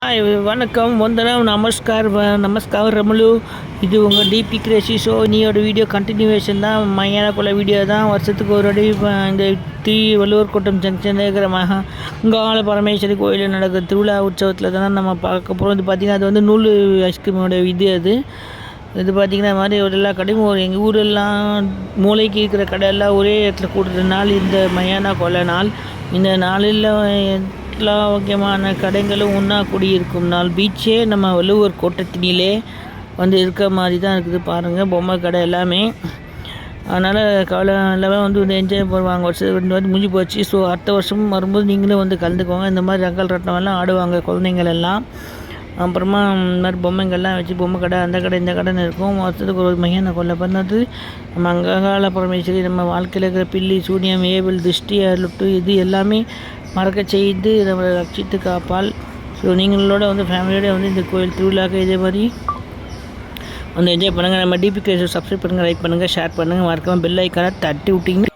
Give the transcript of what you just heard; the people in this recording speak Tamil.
வணக்கம், வந்தனம், நமஸ்கார் ரமலு. இது உங்கள் டிபி கிரேசி ஷோ. நீயோட வீடியோ கண்டினியூவேஷன் தான். மையானக்குள்ள வீடியோ தான். வருஷத்துக்கு ஒரு அடி இந்த வள்ளுவர் கோட்டம் ஜங்ஷனில் இருக்கிற மகாங்கால பரமேஸ்வரி கோயிலில் நடக்கிற திருவிழா உற்சவத்தில் தான் நம்ம பார்க்க போகிறோம். இது பார்த்திங்கன்னா அது வந்து நூல் ஐஸ்கிரீமோட இது பார்த்திங்கன்னா மாதிரி ஒரு எல்லா கடையும் எங்கள் ஊரெல்லாம் மூளைக்கு இருக்கிற கடையெல்லாம் ஒரே இடத்துல கூடுற நாள் இந்த மையான கொலை நாள். இந்த நாளில் எல்லா முக்கியமான கடைகளும் ஒன்றா குடியிருக்கும் நாள். பீச்சே நம்ம வள்ளுவர் கோட்டத்தினிலே வந்து இருக்க மாதிரி தான் இருக்குது. பாருங்கள், பொம்மை கடை எல்லாமே. அதனால் கவலை எல்லாமே வந்து என்ஜாய் பண்ணுவாங்க. வருஷத்துக்கு வந்து முடிஞ்சு போச்சு. ஸோ அடுத்த வருஷமும் வரும்போது நீங்களும் வந்து கலந்துக்கோங்க. இந்த மாதிரி ரங்கல் ரட்டமெல்லாம் ஆடுவாங்க குழந்தைங்கள் எல்லாம். அப்புறமா இந்த மாதிரி பொம்மைங்கள்லாம் வச்சு பொம்மை கடை அந்த கடை இந்த கடைன்னு இருக்கும். வருஷத்துக்கு ஒரு மையான கொள்ளை பண்ணது நம்ம அங்ககால பரமேஸ்வரி நம்ம வாழ்க்கையில் இருக்கிற பில்லி சூனியம் ஏவல் திருஷ்டி அருட்டு இது எல்லாமே மறக்க செய்து நம்மளை ரட்சித்து காப்பாள். ஸோ நீங்களோட வந்து ஃபேமிலியோட வந்து இந்த கோயில் திருவிழாக்கு இதே மாதிரி வந்து என்ஜாய் பண்ணுங்கள். நம்ம டிபி கிரேசி சப்ஸ்கிரைப் பண்ணுங்கள், லைக் பண்ணுங்கள், ஷேர் பண்ணுங்கள், மறக்காமல் பெல் ஐக்கானை தட்டி விட்டிங்க.